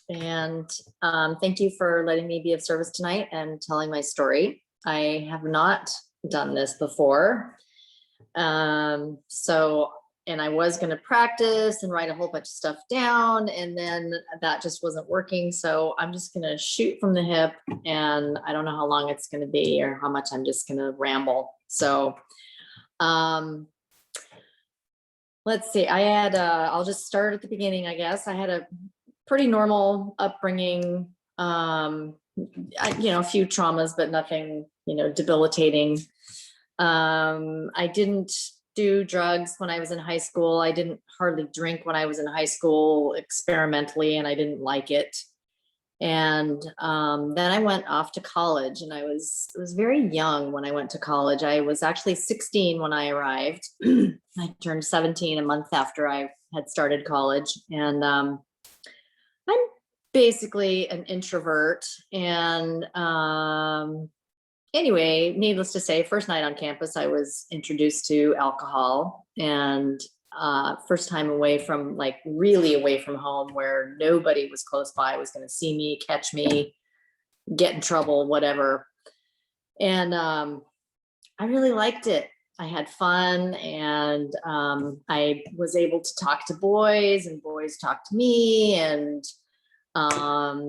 and thank you for letting me be of service tonight and telling my story. I have not done this before. And I was going to practice and write a whole bunch of stuff down, and then that just wasn't working. So I'm just going to shoot from the hip, and I don't know how long it's going to be or how much I'm just going to ramble. So, let's see. I'll just start at the beginning, I guess. I had a pretty normal upbringing, a few traumas, but nothing, debilitating. I didn't do drugs when I was in high school. I didn't hardly drink when I was in high school experimentally, and I didn't like it. And then I went off to college, and I was very young when I went to college. I was actually 16 when I arrived. I turned 17 a month after I had started college. And I'm basically an introvert. And anyway, needless to say, first night on campus, I was introduced to alcohol, and first time really away from home, where nobody was close by, was going to see me, catch me, get in trouble, whatever. And I really liked it. I had fun, and I was able to talk to boys, and boys talked to me, and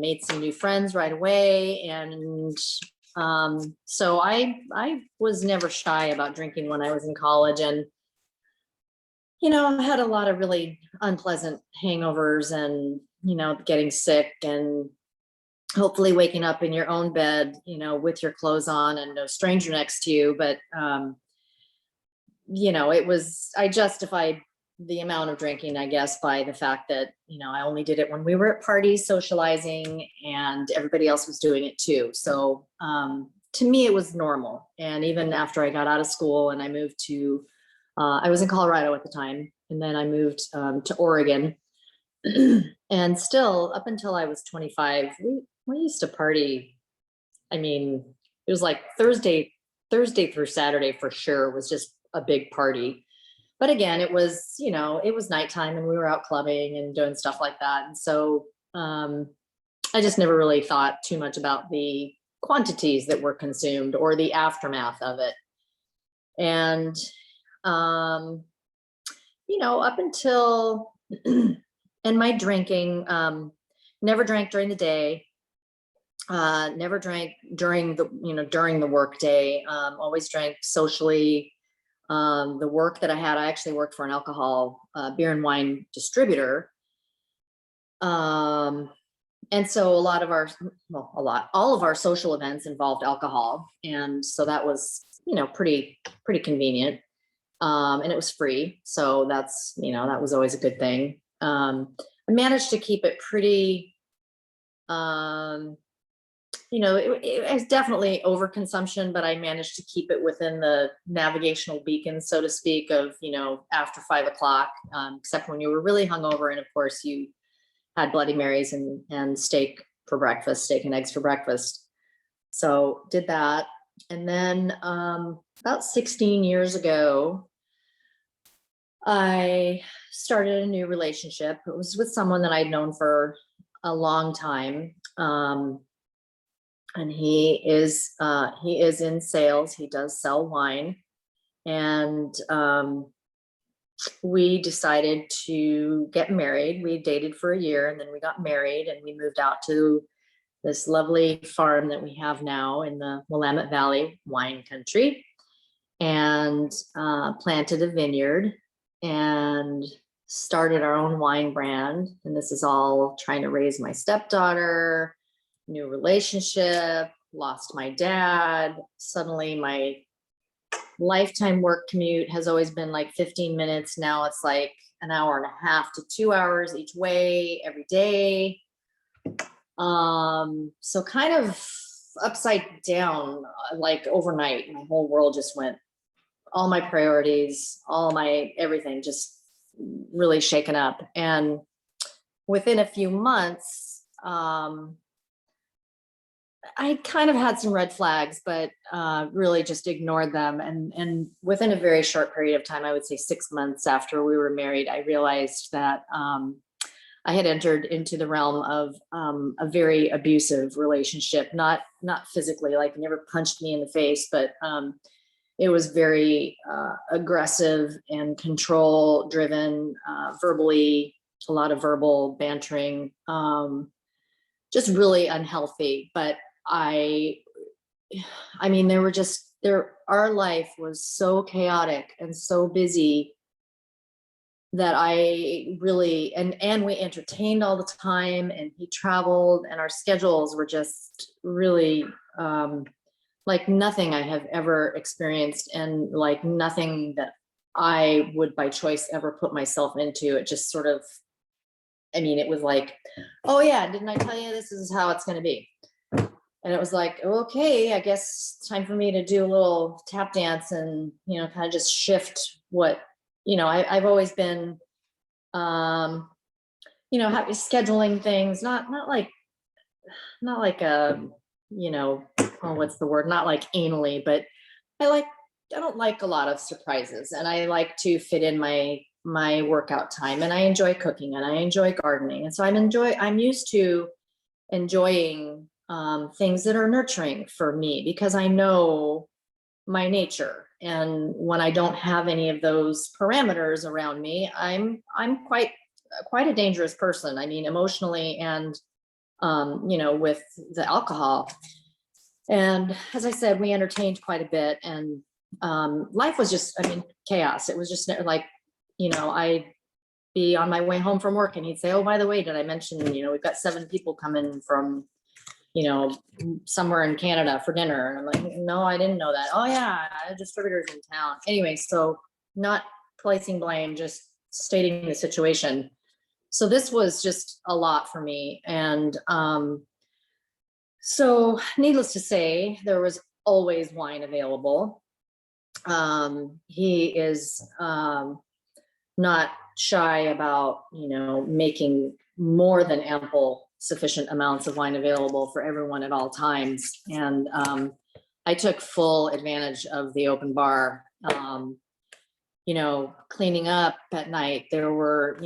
made some new friends right away. And so I was never shy about drinking when I was in college, and I had a lot of really unpleasant hangovers, and getting sick, and hopefully waking up in your own bed, with your clothes on and no stranger next to you. But I justified the amount of drinking, I guess, by the fact that I only did it when we were at parties socializing, and everybody else was doing it too. So to me, it was normal. And even after I got out of school and I moved to I was in Colorado at the time, and then I moved to Oregon. And still, up until I was 25, we used to party. I mean, it was like Thursday through Saturday for sure was just a big party. But again, it was nighttime, and we were out clubbing and doing stuff like that. And so I just never really thought too much about the quantities that were consumed or the aftermath of it. And up until and my drinking, never drank during the day, never drank during the work day, always drank socially. The work that I had, I actually worked for an alcohol, beer and wine distributor. And so all of our social events involved alcohol. And so that was, pretty convenient. And it was free. So that's, that was always a good thing. I managed to keep it pretty, it was definitely overconsumption, but I managed to keep it within the navigational beacon, so to speak, of, after 5 o'clock, except when you were really hungover. And of course you had Bloody Marys and steak and eggs for breakfast. So did that. And then about 16 years ago, I started a new relationship. It was with someone that I'd known for a long time. And he is in sales. He does sell wine. And we decided to get married. We dated for a year, and then we got married, and we moved out to this lovely farm that we have now in the Willamette Valley wine country, and planted a vineyard and started our own wine brand. And this is all trying to raise my stepdaughter, new relationship, lost my dad. Suddenly my lifetime work commute has always been like 15 minutes. Now it's like an hour and a half to 2 hours each way every day. So kind of upside down, like overnight, my whole world just went, all my priorities, all my everything just really shaken up. And within a few months, I kind of had some red flags, but really just ignored them. And within a very short period of time, I would say 6 months after we were married, I realized that I had entered into the realm of a very abusive relationship, not physically, like he never punched me in the face, but it was very aggressive and control driven, verbally, a lot of verbal bantering, just really unhealthy. But I mean, our life was so chaotic and so busy that I really, and we entertained all the time, and he traveled, and our schedules were just really like nothing I have ever experienced, and like nothing that I would by choice ever put myself into. It just sort of, I mean, it was like, oh yeah, didn't I tell you this is how it's going to be? And it was like, okay, I guess it's time for me to do a little tap dance and, kind of just shift what, I've always been, scheduling things, not like oh, what's the word? Not like anally, but I don't like a lot of surprises, and I like to fit in my workout time, and I enjoy cooking, and I enjoy gardening. And so I'm used to enjoying things that are nurturing for me, because I know my nature. And when I don't have any of those parameters around me, I'm quite a dangerous person. I mean, emotionally, and with the alcohol. And as I said, we entertained quite a bit, and life was just, chaos. It was just like, I'd be on my way home from work, and he'd say, oh, by the way, did I mention, we've got 7 people coming from, somewhere in Canada for dinner. And I'm like, no, I didn't know that. Oh yeah, distributors in town. Anyway, so not placing blame, just stating the situation. So this was just a lot for me. And so needless to say, there was always wine available. He is not shy about, making more than ample sufficient amounts of wine available for everyone at all times. And I took full advantage of the open bar. Cleaning up at night, there were,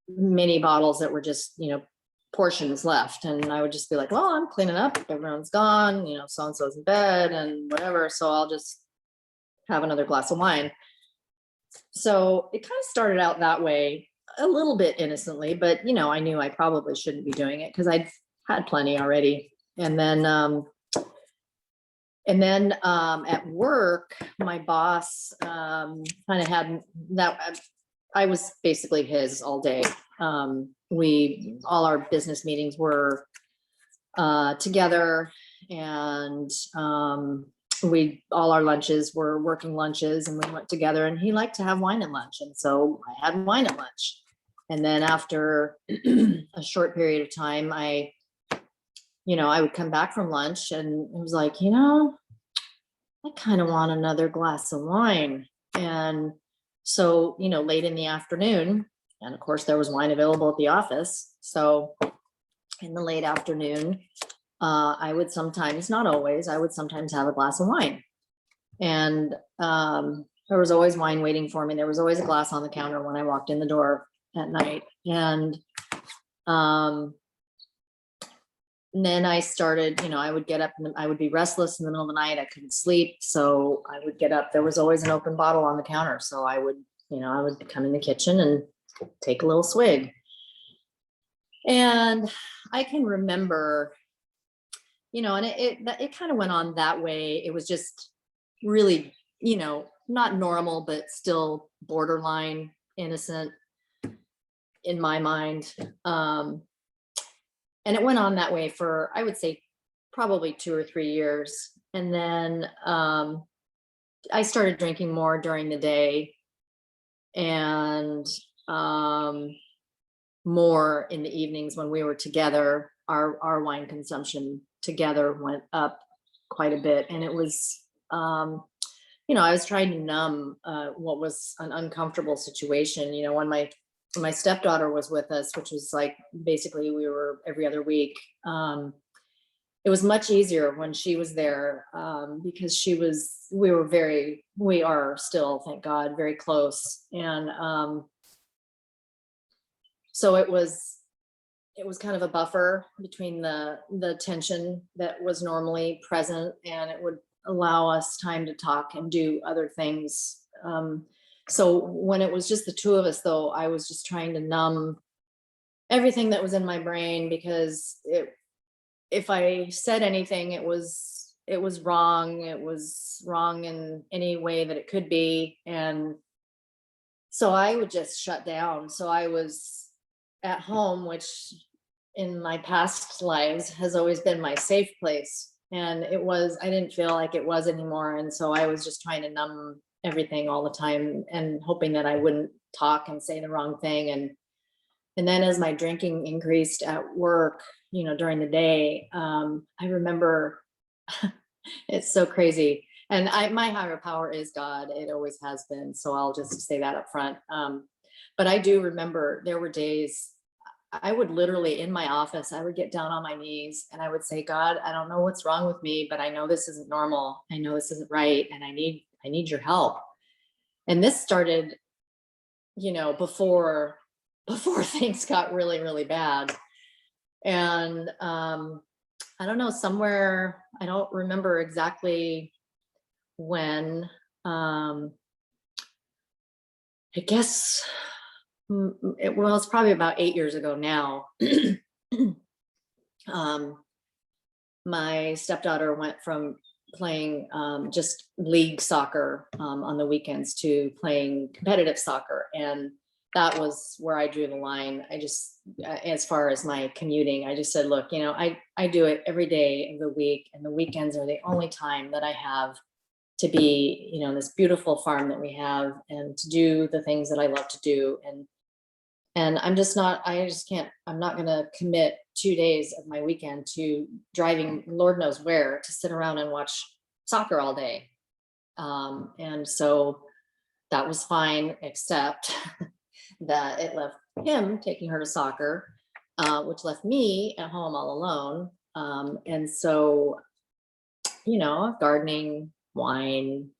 many bottles that were just, portions left. And I would just be like, well, I'm cleaning up, everyone's gone, so-and-so's in bed and whatever. So I'll just have another glass of wine. So it kind of started out that way, a little bit innocently, but I knew I probably shouldn't be doing it because I'd had plenty already. And then at work, my boss kind of had that. I was basically his all day. All our business meetings were together, and all our lunches were working lunches, and we went together, and he liked to have wine at lunch. And so I had wine at lunch. And then after a short period of time, I would come back from lunch, and it was like, I kind of want another glass of wine. And so, late in the afternoon, and of course there was wine available at the office. So in the late afternoon, I would sometimes, not always, I would sometimes have a glass of wine. And there was always wine waiting for me. There was always a glass on the counter when I walked in the door at night. And then I started, I would get up and I would be restless in the middle of the night. I couldn't sleep. So I would get up. There was always an open bottle on the counter. So I would come in the kitchen and take a little swig. And I can remember, and it kind of went on that way. It was just really, not normal, but still borderline innocent in my mind. And it went on that way for, I would say, probably 2 or 3 years. And then I started drinking more during the day, and more in the evenings when we were together. Our wine consumption together went up quite a bit. And it was, I was trying to numb what was an uncomfortable situation. When my stepdaughter was with us, which was like, basically we were every other week. It was much easier when she was there, because we are still, thank God, very close. And so it was it was kind of a buffer between the tension that was normally present, and it would allow us time to talk and do other things. So when it was just the two of us, though, I was just trying to numb everything that was in my brain, because if I said anything, it was wrong. It was wrong in any way that it could be. And so I would just shut down. So I was at home, which in my past lives has always been my safe place. And I didn't feel like it was anymore. And so I was just trying to numb everything all the time and hoping that I wouldn't talk and say the wrong thing. And then as my drinking increased at work, during the day, I remember it's so crazy. And my higher power is God. It always has been. So I'll just say that up front. But I do remember there were days I would literally, in my office, I would get down on my knees and I would say, God, I don't know what's wrong with me, but I know this isn't normal. I know this isn't right. And I need your help. And this started, before things got really, really bad. And I don't know, somewhere, I don't remember exactly when, I guess it's probably about 8 years ago now. My stepdaughter went from playing just league soccer on the weekends to playing competitive soccer. And that was where I drew the line. I just, as far as my commuting, I just said, look, I do it every day of the week, and the weekends are the only time that I have to be, this beautiful farm that we have, and to do the things that I love to do. And I just can't, I'm not going to commit 2 days of my weekend to driving Lord knows where to sit around and watch soccer all day. And so that was fine, except that it left him taking her to soccer, which left me at home all alone. And so, gardening, wine,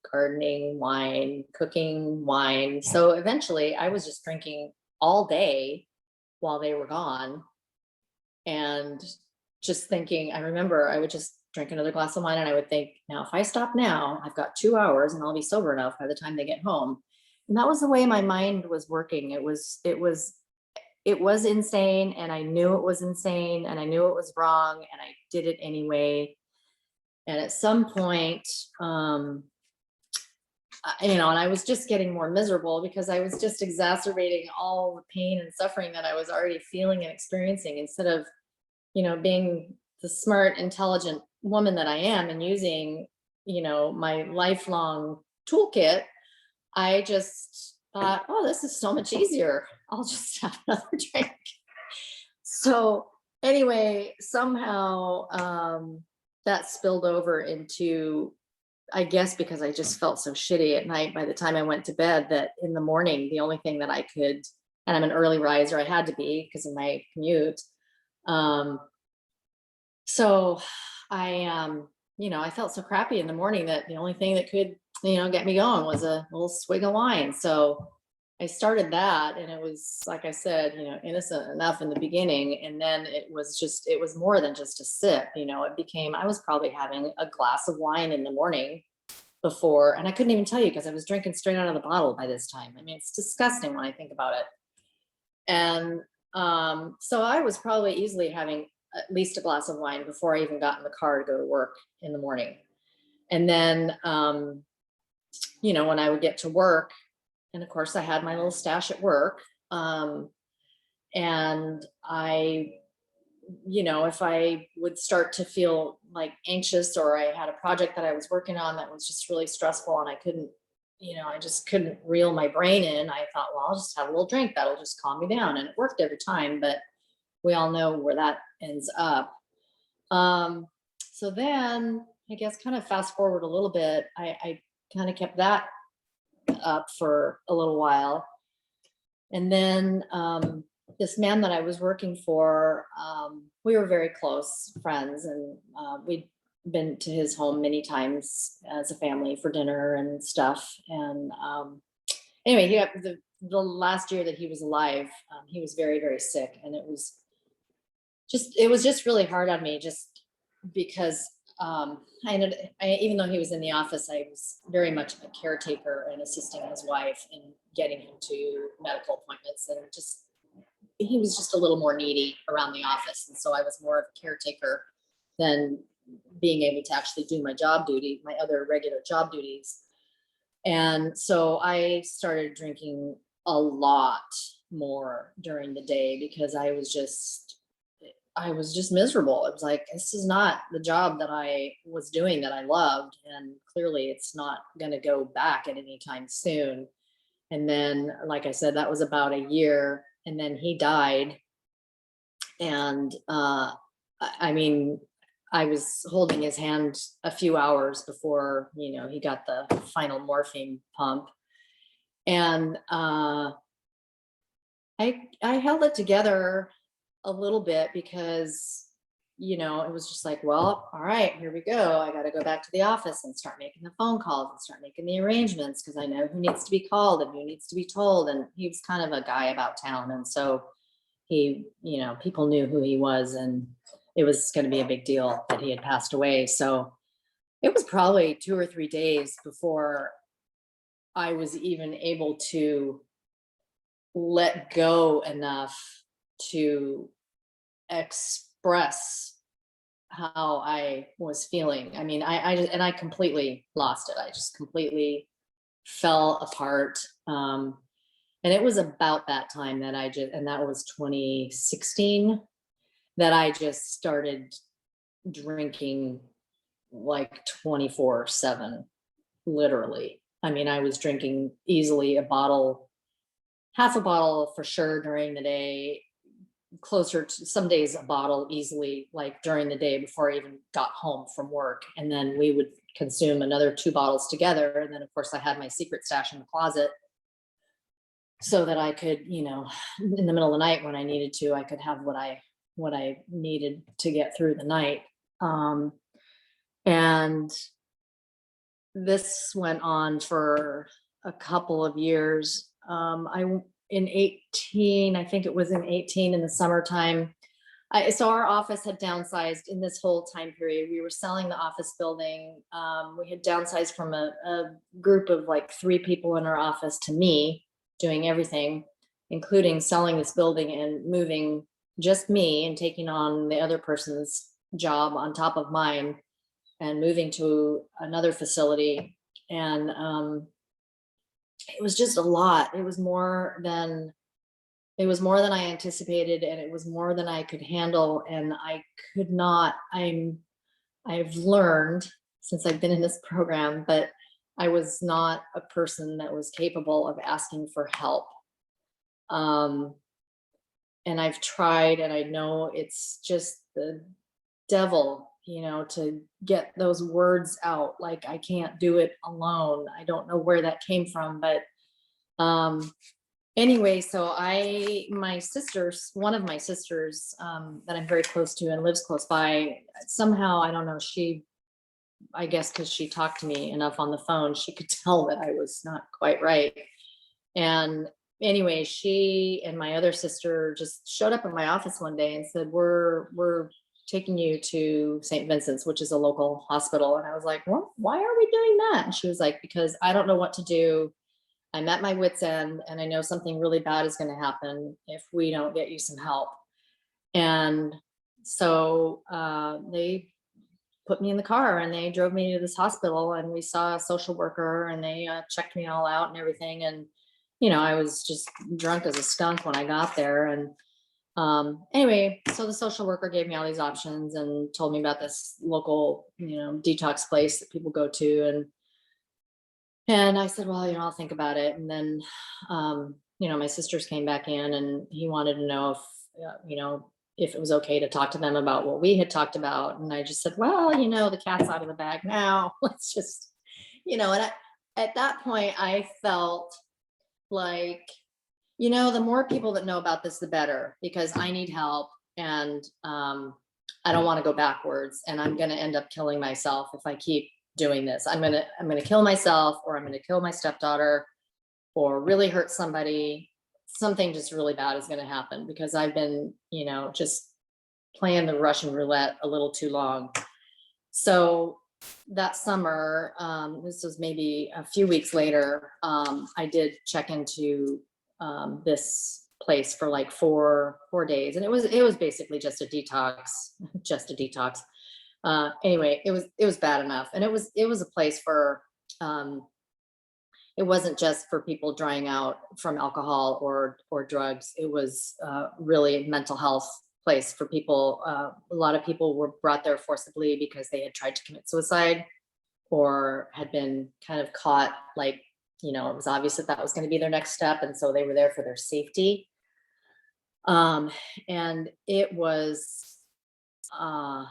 cooking, wine. So eventually I was just drinking all day while they were gone, and just thinking, I remember I would just drink another glass of wine and I would think, now if I stop now, I've got 2 hours and I'll be sober enough by the time they get home. And that was the way my mind was working. It was insane, and I knew it was insane, and I knew it was wrong, and I did it anyway. And at some point, and I was just getting more miserable because I was just exacerbating all the pain and suffering that I was already feeling and experiencing, instead of, being the smart, intelligent woman that I am and using, my lifelong toolkit. I just thought, oh, this is so much easier. I'll just have another drink. So anyway, somehow that spilled over into, I guess because I just felt so shitty at night by the time I went to bed, that in the morning, the only thing that I could, and I'm an early riser, I had to be because of my commute. So I felt so crappy in the morning that the only thing that could, get me going was a little swig of wine. So I started that, and it was, like I said, innocent enough in the beginning. And then it was more than just a sip, it became, I was probably having a glass of wine in the morning before, and I couldn't even tell you because I was drinking straight out of the bottle by this time. I mean, it's disgusting when I think about it. And so I was probably easily having at least a glass of wine before I even got in the car to go to work in the morning. And then, when I would get to work, and of course I had my little stash at work. And I, if I would start to feel like anxious, or I had a project that I was working on that was just really stressful and I couldn't, I just couldn't reel my brain in, I thought, well, I'll just have a little drink. That'll just calm me down. And it worked every time, but we all know where that ends up. So then I guess kind of fast forward a little bit, I kind of kept that up for a little while. And then this man that I was working for, we were very close friends, and we'd been to his home many times as a family for dinner and stuff. And anyway, the last year that he was alive, he was very, very sick, and it was it was just really hard on me, just because even though he was in the office, I was very much a caretaker and assisting his wife in getting him to medical appointments, and just he was just a little more needy around the office, and so I was more of a caretaker than being able to actually do my other regular job duties. And so I started drinking a lot more during the day because I was just miserable. It was like, this is not the job that I was doing that I loved. And clearly it's not going to go back at any time soon. And then, like I said, that was about a year. And then he died. And I mean, I was holding his hand a few hours before, he got the final morphine pump. And I held it together a little bit because, it was just like, well, all right, here we go. I got to go back to the office and start making the phone calls and start making the arrangements, because I know who needs to be called and who needs to be told. And he was kind of a guy about town. And so people knew who he was, and it was going to be a big deal that he had passed away. So it was probably 2 or 3 days before I was even able to let go enough to express how I was feeling. I mean, I completely lost it. I just completely fell apart. And it was about that time that and that was 2016, that I just started drinking like 24/7, literally. I mean, I was drinking easily half a bottle for sure during the day, closer to some days a bottle easily, like during the day before I even got home from work. And then we would consume another 2 bottles together. And then of course I had my secret stash in the closet so that I could, in the middle of the night when I needed to, I could have what I needed to get through the night. And this went on for a couple of years. I think it was in 18 in the summertime. So our office had downsized in this whole time period. We were selling the office building. We had downsized from a group of like 3 people in our office to me doing everything, including selling this building and moving just me and taking on the other person's job on top of mine and moving to another facility. And it was just a lot. It was more than I anticipated, and it was more than I could handle. And I've learned since I've been in this program, but I was not a person that was capable of asking for help. And I've tried, and I know it's just the devil, to get those words out. Like, I can't do it alone. I don't know where that came from, but anyway, so one of my sisters that I'm very close to and lives close by, somehow, I don't know, I guess because she talked to me enough on the phone, she could tell that I was not quite right. And anyway, she and my other sister just showed up at my office one day and said, we're taking you to St. Vincent's, which is a local hospital. And I was like, well, why are we doing that? And she was like, because I don't know what to do. I'm at my wit's end, and I know something really bad is going to happen if we don't get you some help. And so they put me in the car and they drove me to this hospital, and we saw a social worker, and they checked me all out and everything. And, I was just drunk as a skunk when I got there. And anyway, so the social worker gave me all these options and told me about this local, detox place that people go to. And I said, well, I'll think about it. And then, my sisters came back in, and he wanted to know if it was okay to talk to them about what we had talked about. And I just said, well, the cat's out of the bag now. Let's just, and at that point I felt like, the more people that know about this, the better, because I need help, and I don't want to go backwards, and I'm going to end up killing myself if I keep doing this. I'm going to kill myself, or I'm going to kill my stepdaughter, or really hurt somebody. Something just really bad is going to happen, because I've been, just playing the Russian roulette a little too long. So that summer, this was maybe a few weeks later, I did check into this place for like 4 days, and it was basically just a detox, just a detox. Anyway, it was bad enough, and it was a place for it wasn't just for people drying out from alcohol or drugs. It was really a mental health place for people. A lot of people were brought there forcibly because they had tried to commit suicide or had been kind of caught, like, it was obvious that that was going to be their next step, and so they were there for their safety. And uh,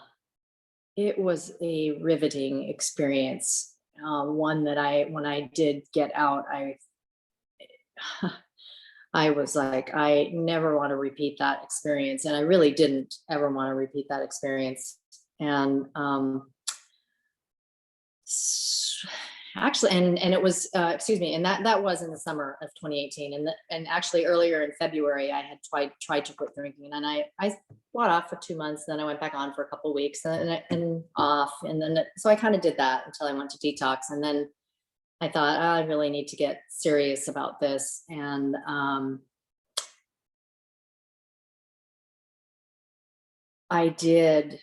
it was a riveting experience. One that when I did get out, I was like, I never want to repeat that experience. And I really didn't ever want to repeat that experience. And actually, and it was, excuse me, and that was in the summer of 2018. And actually earlier in February, I had tried to quit drinking, and I bought off for 2 months. Then I went back on for a couple of weeks and off. And then, so I kind of did that until I went to detox. And then I thought, oh, I really need to get serious about this. And I did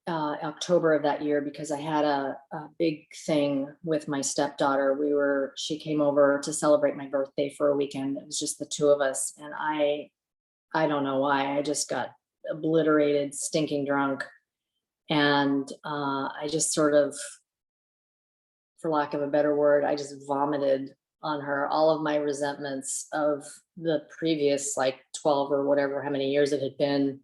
October of that year, because I had a big thing with my stepdaughter. She came over to celebrate my birthday for a weekend. It was just the two of us. And I don't know why, I just got obliterated, stinking drunk. And I just sort of, for lack of a better word, I just vomited on her all of my resentments of the previous like 12 or whatever, how many years it had been,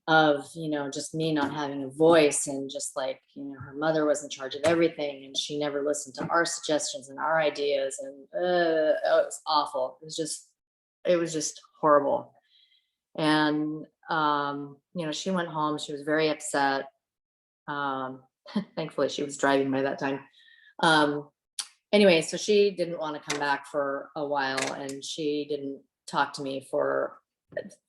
of, just me not having a voice, and just like, her mother was in charge of everything, and she never listened to our suggestions and our ideas. And it was awful. It was just horrible. And she went home. She was very upset. Thankfully she was driving by that time. Anyway, so she didn't want to come back for a while, and she didn't talk to me for,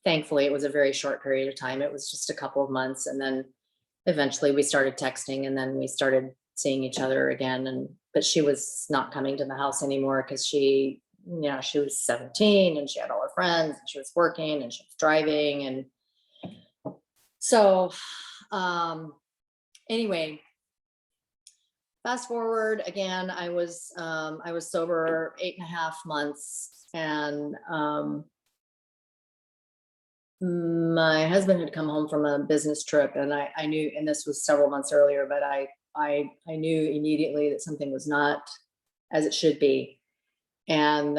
thankfully it was a very short period of time. It was just a couple of months. And then eventually we started texting, and then we started seeing each other again. But she was not coming to the house anymore, because she was 17, and she had all her friends, and she was working, and she was driving. And so, anyway, fast forward again, I was sober 8.5 months, and my husband had come home from a business trip, and I knew, and this was several months earlier, but I knew immediately that something was not as it should be. And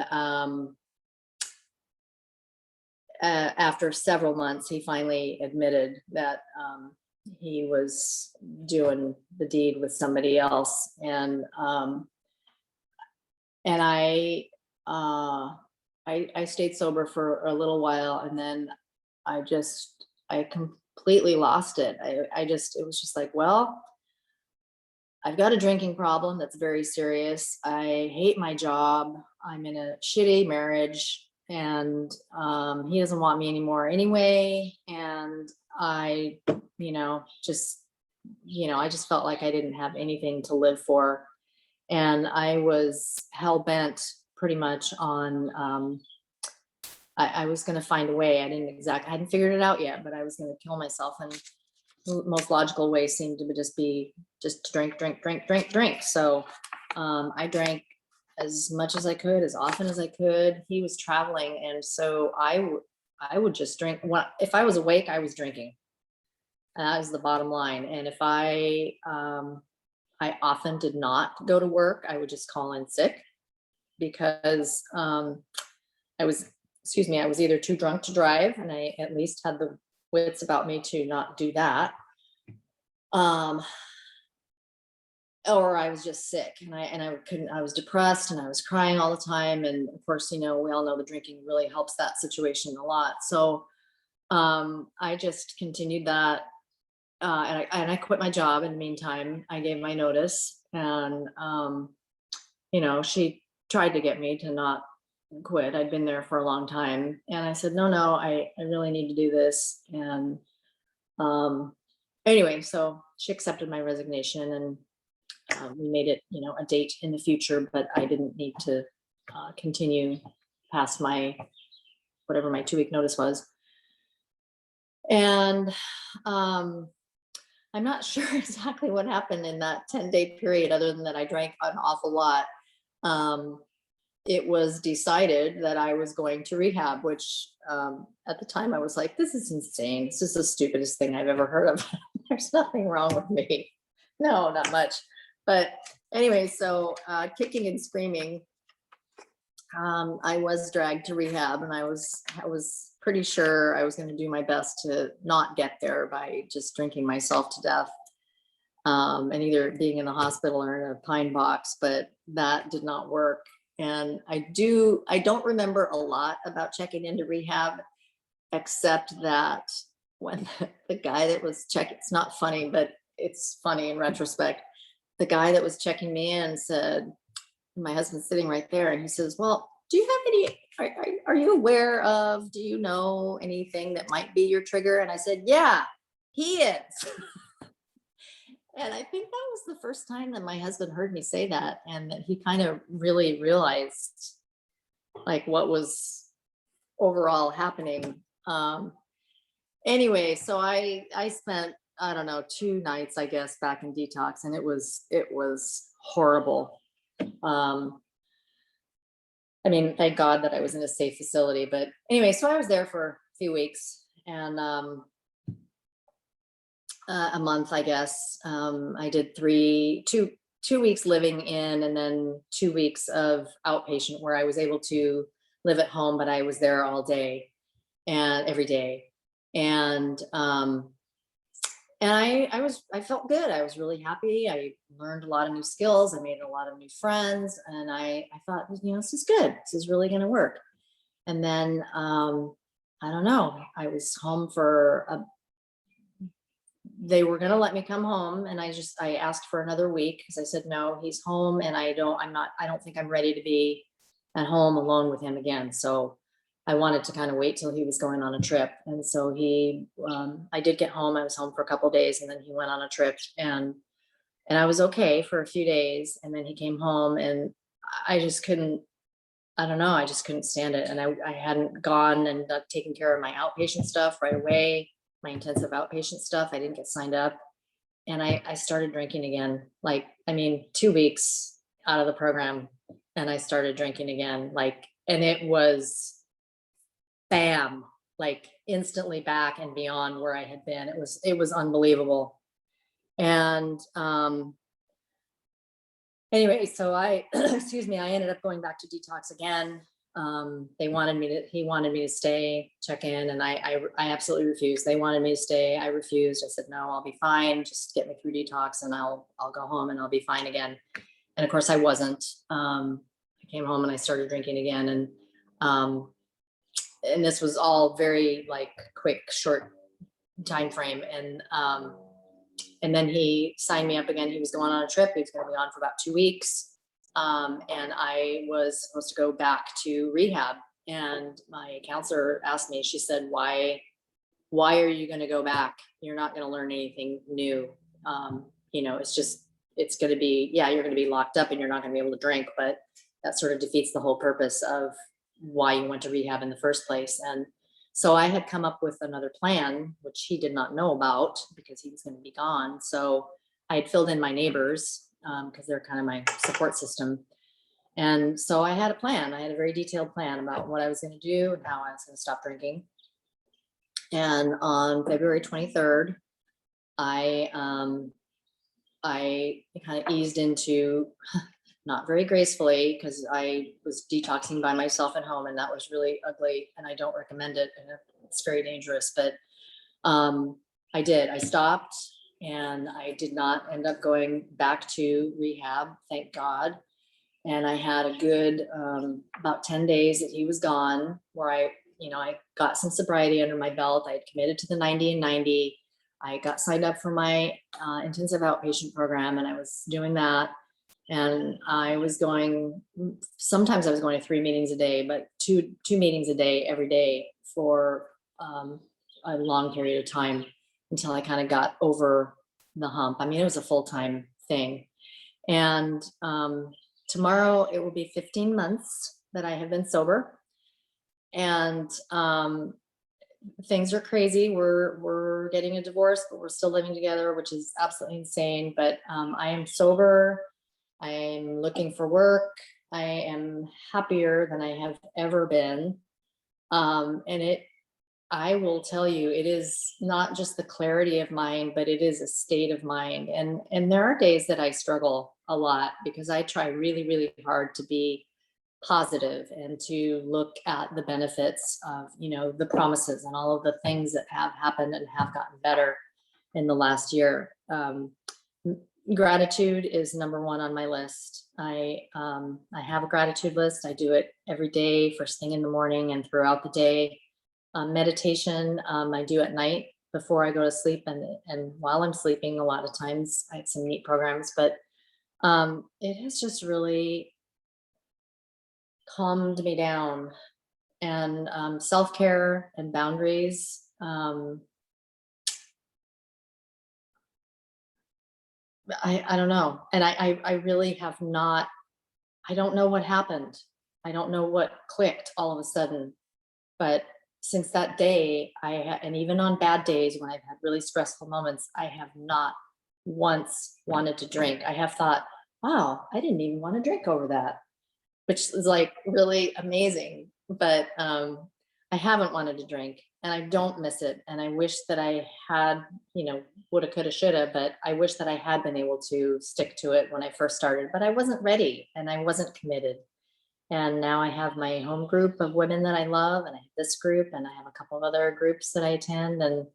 after several months, he finally admitted that he was doing the deed with somebody else. And I stayed sober for a little while, and then I completely lost it. It was just like, well, I've got a drinking problem that's very serious. I hate my job. I'm in a shitty marriage, and he doesn't want me anymore anyway. And I just felt like I didn't have anything to live for. And I was hell bent pretty much on, I was going to find a way. I hadn't figured it out yet, but I was going to kill myself. And the most logical way seemed to be just to drink. So I drank as much as I could, as often as I could. He was traveling, and so I would just drink. If I was awake, I was drinking. And that was the bottom line. And if I often did not go to work, I would just call in sick, because I was either too drunk to drive, and I at least had the wits about me to not do that. Or I was just sick, and I was depressed, and I was crying all the time. And of course, we all know the drinking really helps that situation a lot. So I just continued that. And I quit my job in the meantime. I gave my notice, and she tried to get me to not quit. I'd been there for a long time, and I said, no, I really need to do this. And Anyway, so she accepted my resignation, and we made it, a date in the future, but I didn't need to continue past my whatever my 2-week notice was. And I'm not sure exactly what happened in that 10-day period, other than that I drank an awful lot. It was decided that I was going to rehab, which at the time I was like, this is insane. This is the stupidest thing I've ever heard of. There's nothing wrong with me. No, not much. But anyway, so kicking and screaming, I was dragged to rehab, and I was pretty sure I was going to do my best to not get there by just drinking myself to death, and either being in the hospital or in a pine box, but that did not work. And I don't remember a lot about checking into rehab, except that when the guy that was checking, it's not funny, but it's funny in retrospect. The guy that was checking me in said, my husband's sitting right there, and he says, well, do you have any, are you aware of, do you know anything that might be your trigger? And I said, yeah, he is. And I think that was the first time that my husband heard me say that, and that he kind of really realized like what was overall happening. Anyway, so I spent, I don't know, 2 nights, I guess, back in detox, and it was horrible. I mean, thank God that I was in a safe facility, but anyway, so I was there for a few weeks, and a month, I guess. I did 2 weeks living in, and then 2 weeks of outpatient, where I was able to live at home, but I was there all day and every day. And I felt good. I was really happy. I learned a lot of new skills. I made a lot of new friends, and I thought, this is good. This is really going to work. And then, I don't know, I was home they were going to let me come home, and I asked for another week, because I said, no, he's home, and I don't think I'm ready to be at home alone with him again. So I wanted to kind of wait till he was going on a trip. And so I did get home. I was home for a couple of days, and then he went on a trip, and I was okay for a few days. And then he came home, and I just couldn't, I don't know, I just couldn't stand it. And I hadn't gone and taken care of my outpatient stuff right away, my intensive outpatient stuff. I didn't get signed up, and I started drinking again. 2 weeks out of the program, and I started drinking again, and it was bam, instantly back and beyond where I had been. It was unbelievable. And anyway, so I excuse me, I ended up going back to detox again. He wanted me to stay, check in, and I absolutely refused. They wanted me to stay. I refused. I said, no, I'll be fine. Just get me through detox, and I'll go home, and I'll be fine again. And of course I wasn't. I came home, and I started drinking again. And this was all very quick, short time frame. And then he signed me up again. He was going on a trip. He was going to be on for about 2 weeks. And I was supposed to go back to rehab. And my counselor asked me, she said, why are you going to go back? You're not going to learn anything new. It's going to be, yeah, you're going to be locked up, and you're not going to be able to drink, but that sort of defeats the whole purpose of why you went to rehab in the first place. And so I had come up with another plan, which he did not know about, because he was going to be gone. So I had filled in my neighbors, because they're kind of my support system. And so I had a plan. I had a very detailed plan about what I was going to do and how I was going to stop drinking. And on February 23rd, I kind of eased into, not very gracefully, because I was detoxing by myself at home, and that was really ugly, and I don't recommend it, and it's very dangerous. But I stopped, and I did not end up going back to rehab, thank God. And I had a good about 10 days that he was gone, where I got some sobriety under my belt. I had committed to the 90 and 90. I got signed up for my intensive outpatient program, and I was doing that. And sometimes I was going to 3 meetings a day, but two meetings a day every day for a long period of time. until I kind of got over the hump. I mean, it was a full-time thing. And tomorrow it will be 15 months that I have been sober. And things are crazy. We're getting a divorce, but we're still living together, which is absolutely insane. But I am sober. I am looking for work. I am happier than I have ever been. And I will tell you, it is not just the clarity of mind, but it is a state of mind. And there are days that I struggle a lot because I try really, really hard to be positive and to look at the benefits of, the promises and all of the things that have happened and have gotten better in the last year. Gratitude is number one on my list. I have a gratitude list. I do it every day, first thing in the morning and throughout the day. Meditation, I do at night before I go to sleep, and while I'm sleeping, a lot of times I have some neat programs, but it has just really calmed me down. And self-care and boundaries. I don't know. And I really have not, I don't know what happened. I don't know what clicked all of a sudden. But since that day, and even on bad days when I've had really stressful moments, I have not once wanted to drink. I have thought, wow, I didn't even want to drink over that, which is like really amazing. But I haven't wanted to drink, and I don't miss it. And I wish that I had, woulda, coulda, shoulda, but I wish that I had been able to stick to it when I first started, but I wasn't ready and I wasn't committed. And now I have my home group of women that I love, and I have this group, and I have a couple of other groups that I attend. And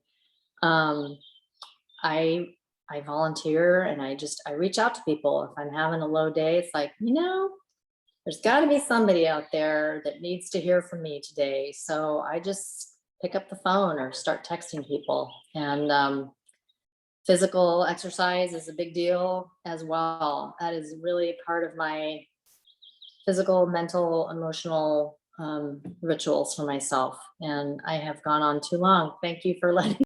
I I volunteer, and I reach out to people. If I'm having a low day, it's like, there's got to be somebody out there that needs to hear from me today. So I just pick up the phone or start texting people. And physical exercise is a big deal as well. That is really part of my physical, mental, emotional rituals for myself. And I have gone on too long. Thank you for letting